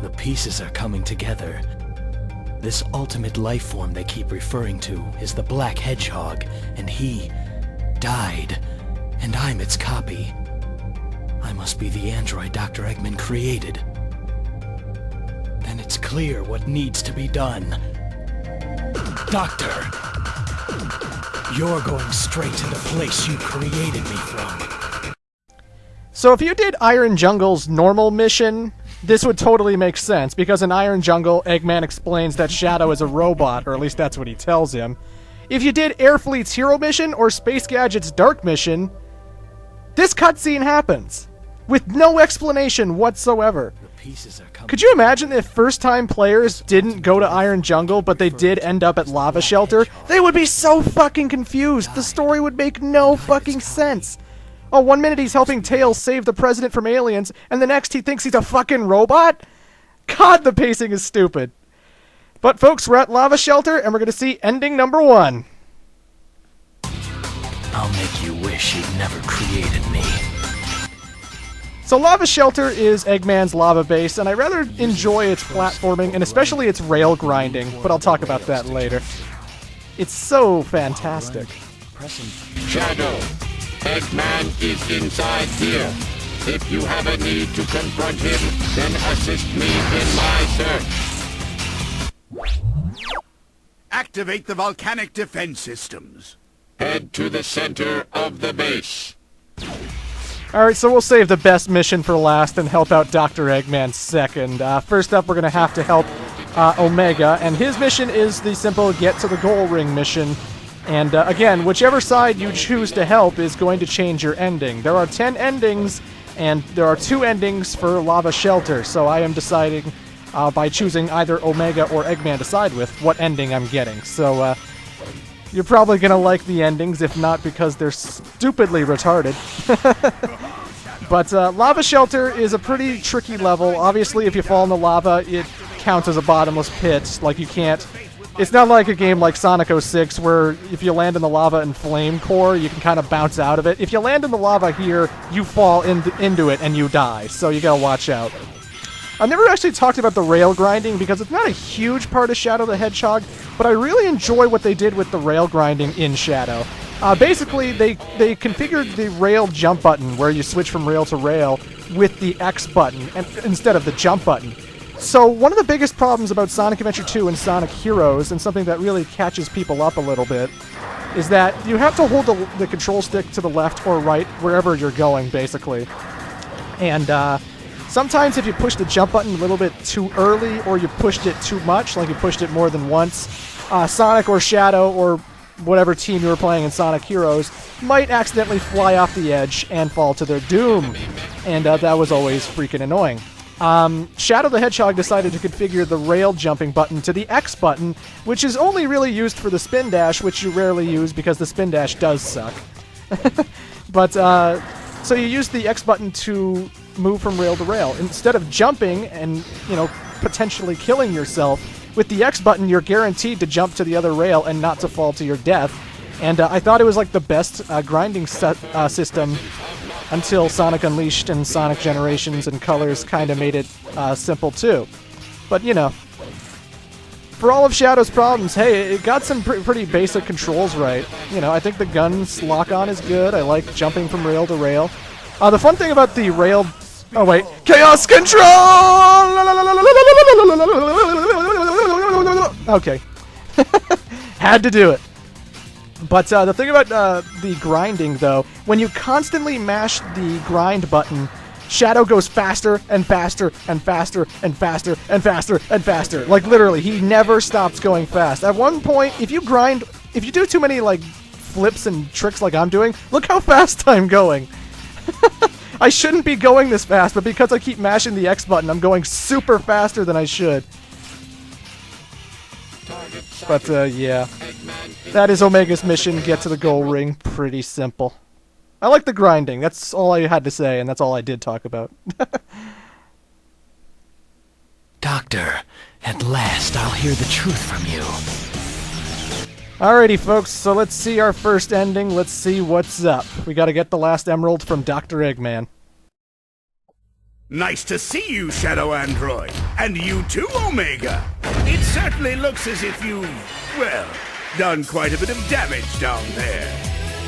The pieces are coming together. This ultimate life form they keep referring to is the Black Hedgehog, and he died, and I'm its copy. I must be the android Dr. Eggman created. Then it's clear what needs to be done. Doctor, you're going straight to the place you created me from. So if you did Iron Jungle's normal mission, this would totally make sense, because in Iron Jungle, Eggman explains that Shadow is a robot, or at least that's what he tells him. If you did Air Fleet's Hero Mission or Space Gadget's Dark Mission, this cutscene happens, with no explanation whatsoever. Could you imagine if first-time players didn't go to Iron Jungle, but they did end up at Lava Shelter? They would be so fucking confused. The story would make no fucking sense. Oh, 1 minute he's helping Tails save the president from aliens, and the next he thinks he's a fucking robot? God, the pacing is stupid. But folks, we're at Lava Shelter, and we're going to see ending number 1. I'll make you wish you'd never created me. So Lava Shelter is Eggman's lava base, and I rather enjoy its platforming, and especially its rail grinding, but I'll talk about that later. It's so fantastic. Shadow, Eggman is inside here. If you have a need to confront him, then assist me in my search. Activate the volcanic defense systems. Head to the center of the base. Alright, so we'll save the best mission for last and help out Dr. Eggman second. First up, we're going to have to help Omega, and his mission is the simple get to the goal ring mission. And again, whichever side you choose to help is going to change your ending. There are 10 endings, and there are 2 endings for Lava Shelter, so I am deciding by choosing either Omega or Eggman to side with what ending I'm getting. So you're probably going to like the endings, if not because they're stupidly retarded. But Lava Shelter is a pretty tricky level. Obviously, if you fall in the lava, it counts as a bottomless pit. Like, you can't... It's not like a game like Sonic 06, where if you land in the lava and flame core, you can kind of bounce out of it. If you land in the lava here, you fall into it and you die, so you gotta watch out. I've never actually talked about the rail grinding because it's not a huge part of Shadow the Hedgehog, but I really enjoy what they did with the rail grinding in Shadow. Basically, they configured the rail jump button, where you switch from rail to rail, with the X button instead of the jump button. So one of the biggest problems about Sonic Adventure 2 and Sonic Heroes, and something that really catches people up a little bit, is that you have to hold the control stick to the left or right wherever you're going, basically. And sometimes if you push the jump button a little bit too early, or you pushed it too much, like you pushed it more than once, Sonic or Shadow or whatever team you were playing in Sonic Heroes might accidentally fly off the edge and fall to their doom. And that was always freaking annoying. Shadow the Hedgehog decided to configure the rail jumping button to the X button, which is only really used for the spin dash, which you rarely use because the spin dash does suck. But, so you use the X button to move from rail to rail. Instead of jumping and, you know, potentially killing yourself, with the X button you're guaranteed to jump to the other rail and not to fall to your death. And I thought it was like the best grinding system until Sonic Unleashed and Sonic Generations and Colors kind of made it simple too. But, you know, for all of Shadow's problems, hey, it got some pretty basic controls right. You know, I think the gun's lock-on is good. I like jumping from rail to rail. The fun thing about the rail... Oh, wait. Chaos Control! Okay. Had to do it. But the thing about the grinding, though, when you constantly mash the grind button, Shadow goes faster and faster and faster and faster and faster and faster. Like, literally, he never stops going fast. At one point, if you do too many, like, flips and tricks like I'm doing, look how fast I'm going. I shouldn't be going this fast, but because I keep mashing the X button, I'm going super faster than I should. But, yeah. That is Omega's mission, get to the goal ring. Pretty simple. I like the grinding. That's all I had to say, and that's all I did talk about. Doctor. Doctor, at last I'll hear the truth from you. Alrighty, folks, so let's see our first ending. Let's see what's up. We gotta get the last emerald from Dr. Eggman. Nice to see you, Shadow Android. And you too, Omega. It certainly looks as if you've, well, done quite a bit of damage down there.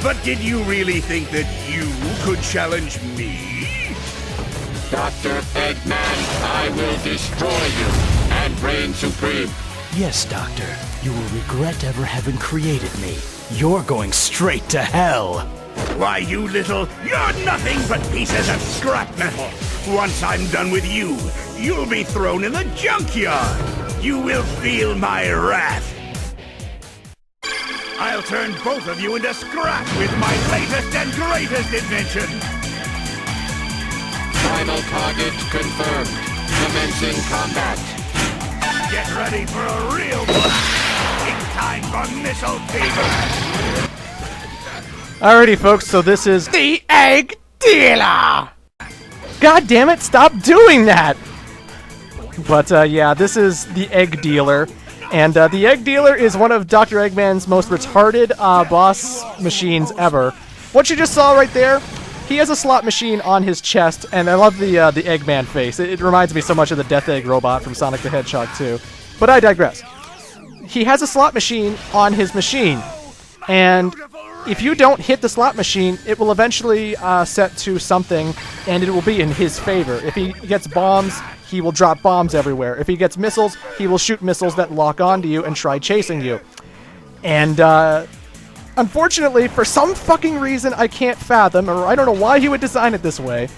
But did you really think that you could challenge me? Dr. Eggman, I will destroy you and reign supreme. Yes, Doctor. You will regret ever having created me. You're going straight to hell. Why, you're nothing but pieces of scrap metal. Once I'm done with you, you'll be thrown in the junkyard. You will feel my wrath. I'll turn both of you into scrap with my latest and greatest invention. Final target confirmed. Commencing combat. Get ready for a real blast. It's time for missile fever. Alrighty, folks, so this is the Egg Dealer! God damn it, stop doing that! But, yeah, this is the Egg Dealer. And the Egg Dealer is one of Dr. Eggman's most retarded boss machines ever. What you just saw right there, he has a slot machine on his chest, and I love the Eggman face. It reminds me so much of the Death Egg robot from Sonic the Hedgehog 2. But I digress. He has a slot machine on his machine, and if you don't hit the slot machine, it will eventually set to something, and it will be in his favor. If he gets bombs, he will drop bombs everywhere. If he gets missiles, he will shoot missiles that lock onto you and try chasing you. And, unfortunately, for some fucking reason I can't fathom, or I don't know why he would design it this way,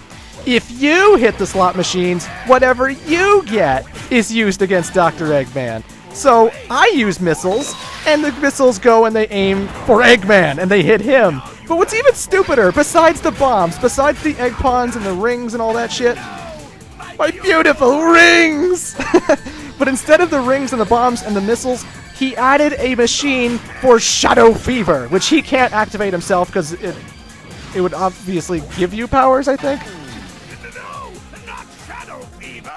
if you hit the slot machines, whatever you get is used against Dr. Eggman. So I use missiles, and the missiles go and they aim for Eggman, and they hit him. But what's even stupider, besides the bombs, besides the egg pawns and the rings and all that shit, my beautiful rings! But instead of the rings and the bombs and the missiles, he added a machine for Shadow Fever, which he can't activate himself because it would obviously give you powers, I think. No, not Shadow Fever.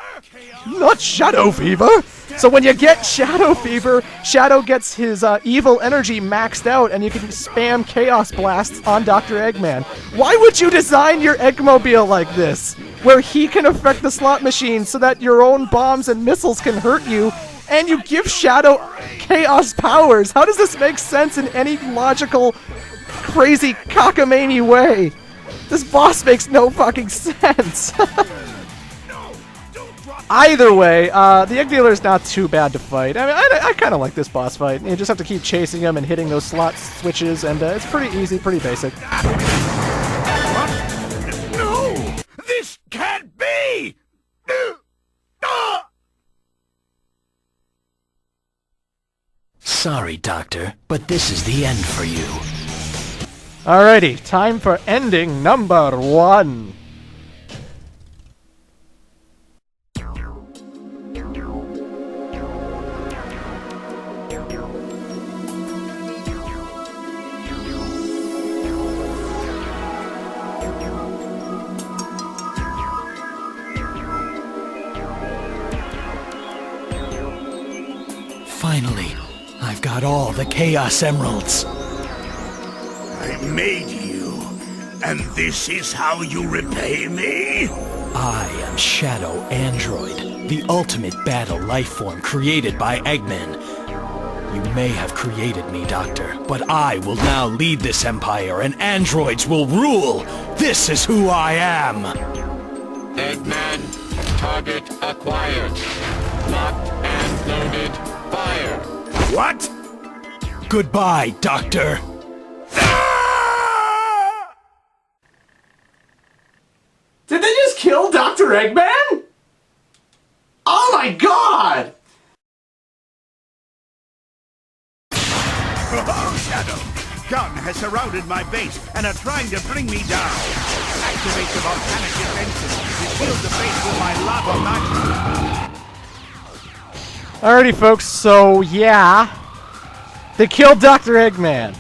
Not Shadow Fever! So when you get Shadow Fever, Shadow gets his evil energy maxed out, and you can spam Chaos Blasts on Dr. Eggman. Why would you design your Eggmobile like this, where he can affect the slot machine so that your own bombs and missiles can hurt you, and you give Shadow Chaos powers? How does this make sense in any logical, crazy, cockamamie way? This boss makes no fucking sense. Either way, the Egg Dealer is not too bad to fight. I mean, I kind of like this boss fight. You just have to keep chasing him and hitting those slot switches, and it's pretty easy, pretty basic. What? No! This can't be! Sorry, Doctor, but this is the end for you. Alrighty, time for ending number 1. Finally, I've got all the Chaos Emeralds. I made you, and this is how you repay me? I am Shadow Android, the ultimate battle life form created by Eggman. You may have created me, Doctor, but I will now lead this empire and androids will rule! This is who I am! Eggman, target acquired. Locked and loaded. Fire. What? Goodbye, Doctor! Did they just kill Dr. Eggman? Oh my god! Oh, Shadow! Gun has surrounded my base and are trying to bring me down. Activate the volcanic defenses to shield the base with my lava magma. Alrighty, folks, so yeah, they killed Dr. Eggman.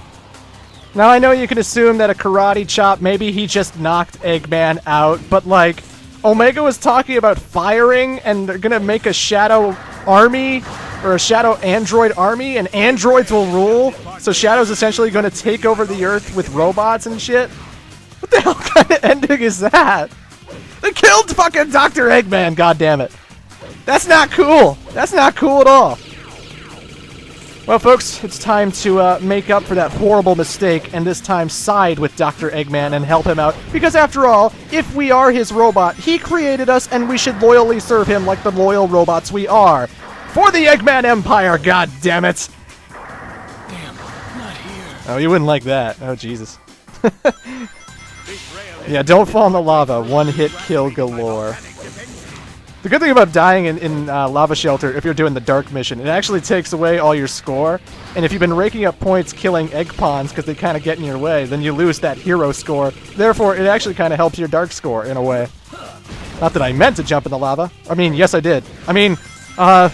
Now, I know you can assume that a karate chop, maybe he just knocked Eggman out, but like, Omega was talking about firing, and they're gonna make a shadow army, or a shadow android army, and androids will rule. So Shadow's essentially gonna take over the Earth with robots and shit. What the hell kind of ending is that? They killed fucking Dr. Eggman, goddammit. That's not cool. That's not cool at all. Well, folks, it's time to make up for that horrible mistake and this time side with Dr. Eggman and help him out. Because after all, if we are his robot, he created us and we should loyally serve him like the loyal robots we are. For the Eggman Empire, goddammit! Damn, not here. Oh, you wouldn't like that. Oh, Jesus. Yeah, don't fall in the lava. One hit kill galore. The good thing about dying in Lava Shelter, if you're doing the Dark mission, it actually takes away all your score. And if you've been raking up points killing egg pawns because they kind of get in your way, then you lose that hero score. Therefore, it actually kind of helps your Dark score in a way. Not that I meant to jump in the lava. I mean, yes, I did. I mean, but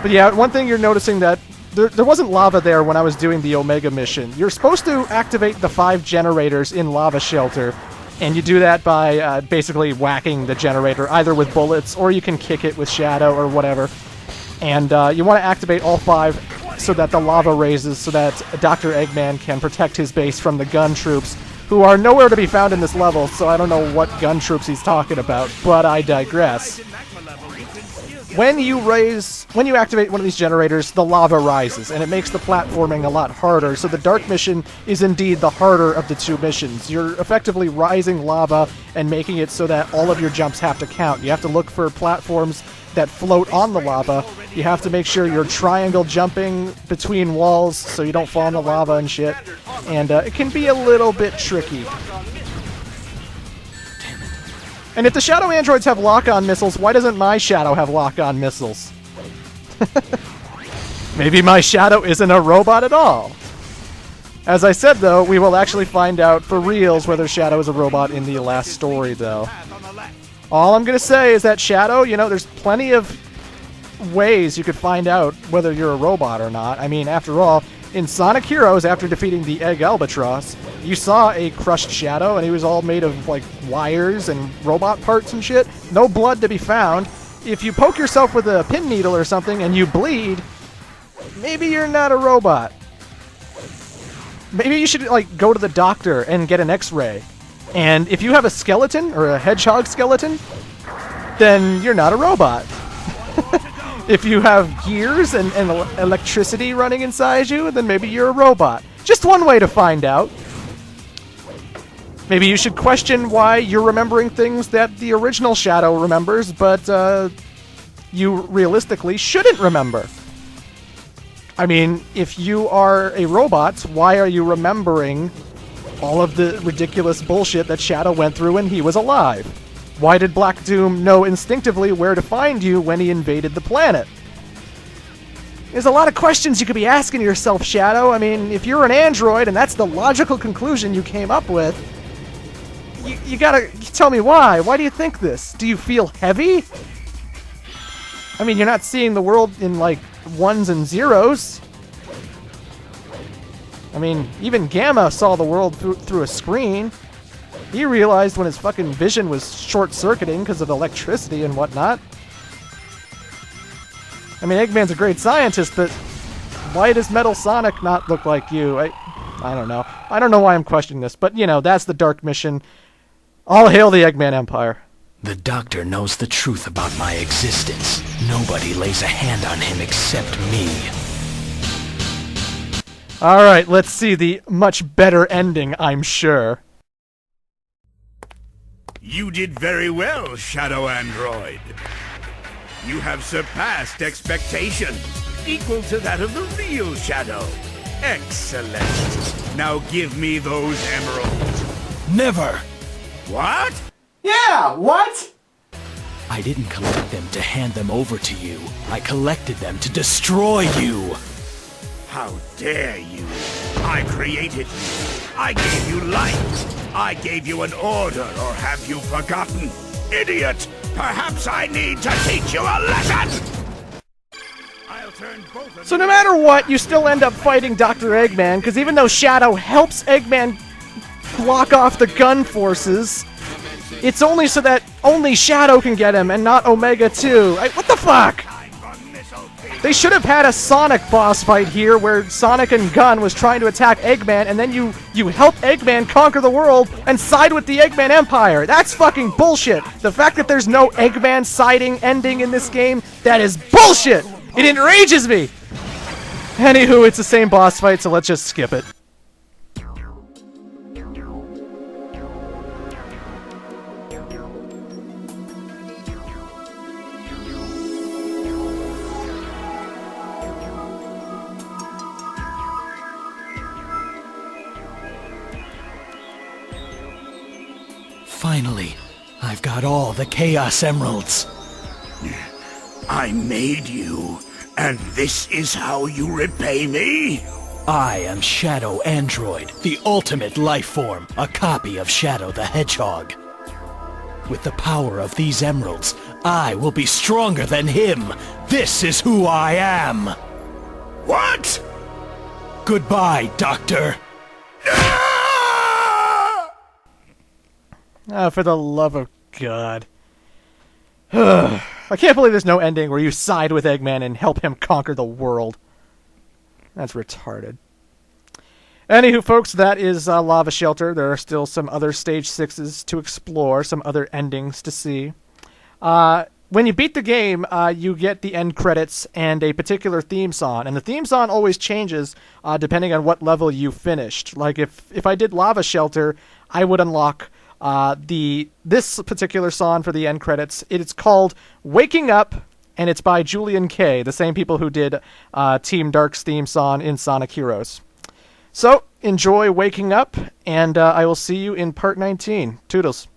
yeah, one thing you're noticing that there wasn't lava there when I was doing the Omega mission. You're supposed to activate the 5 generators in Lava Shelter. And you do that by basically whacking the generator, either with bullets, or you can kick it with Shadow or whatever. And you want to activate all 5 so that the lava raises, so that Dr. Eggman can protect his base from the gun troops, who are nowhere to be found in this level, so I don't know what gun troops he's talking about, but I digress. When you activate one of these generators, the lava rises, and it makes the platforming a lot harder, so the Dark mission is indeed the harder of the 2 missions. You're effectively rising lava and making it so that all of your jumps have to count. You have to look for platforms that float on the lava. You have to make sure you're triangle jumping between walls so you don't fall in the lava and shit, and it can be a little bit tricky. And if the Shadow androids have lock-on missiles, why doesn't my Shadow have lock-on missiles? Maybe my Shadow isn't a robot at all. As I said, though, we will actually find out for reals whether Shadow is a robot in the last story, though. All I'm going to say is that Shadow, you know, there's plenty of ways you could find out whether you're a robot or not. I mean, after all, in Sonic Heroes, after defeating the Egg Albatross, you saw a crushed Shadow, and he was all made of, like, wires and robot parts and shit. No blood to be found. If you poke yourself with a pin needle or something and you bleed, maybe you're not a robot. Maybe you should, like, go to the doctor and get an X-ray. And if you have a skeleton, or a hedgehog skeleton, then you're not a robot. If you have gears and electricity running inside you, then maybe you're a robot. Just one way to find out. Maybe you should question why you're remembering things that the original Shadow remembers, but you realistically shouldn't remember. I mean, if you are a robot, why are you remembering all of the ridiculous bullshit that Shadow went through when he was alive? Why did Black Doom know instinctively where to find you when he invaded the planet? There's a lot of questions you could be asking yourself, Shadow. I mean, if you're an android and that's the logical conclusion you came up with, you gotta tell me why. Why do you think this? Do you feel heavy? I mean, you're not seeing the world in, like, ones and zeros. I mean, even Gamma saw the world through a screen. He realized when his fucking vision was short-circuiting because of electricity and whatnot. I mean, Eggman's a great scientist, but why does Metal Sonic not look like you? I don't know. I don't know why I'm questioning this, but, you know, that's the Dark mission. All hail the Eggman Empire. The Doctor knows the truth about my existence. Nobody lays a hand on him except me. Alright, let's see the much better ending, I'm sure. You did very well, Shadow Android. You have surpassed expectations, equal to that of the real Shadow. Excellent. Now give me those emeralds. Never! What? Yeah, what? I didn't collect them to hand them over to you. I collected them to destroy you! How dare you? I created you. I gave you life. I gave you an order, or have you forgotten? Idiot! Perhaps I need to teach you a lesson! I'll turn both of So no matter what, you still end up fighting Dr. Eggman, because even though Shadow helps Eggman block off the gun forces, It's only so that only Shadow can get him and not Omega too. What the fuck? They should have had a Sonic boss fight here where Sonic and Gun was trying to attack Eggman, and then you help Eggman conquer the world and side with the Eggman Empire. That's fucking bullshit. The fact that there's no Eggman siding ending in this game, that is bullshit. It enrages me. Anywho, it's the same boss fight, so let's just skip it. Finally, I've got all the Chaos Emeralds. I made you, and this is how you repay me? I am Shadow Android, the ultimate life form, a copy of Shadow the Hedgehog. With the power of these emeralds, I will be stronger than him. This is who I am. What? Goodbye, Doctor. Oh, for the love of God. I can't believe there's no ending where you side with Eggman and help him conquer the world. That's retarded. Anywho, folks, that is Lava Shelter. There are still some other Stage 6s to explore, some other endings to see. When you beat the game, you get the end credits and a particular theme song. And the theme song always changes depending on what level you finished. Like, if I did Lava Shelter, I would unlock this particular song for the end credits. It's called Waking Up, and it's by Julian K., the same people who did Team Dark's theme song in Sonic Heroes. So, enjoy Waking Up, and I will see you in Part 19. Toodles.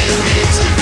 units.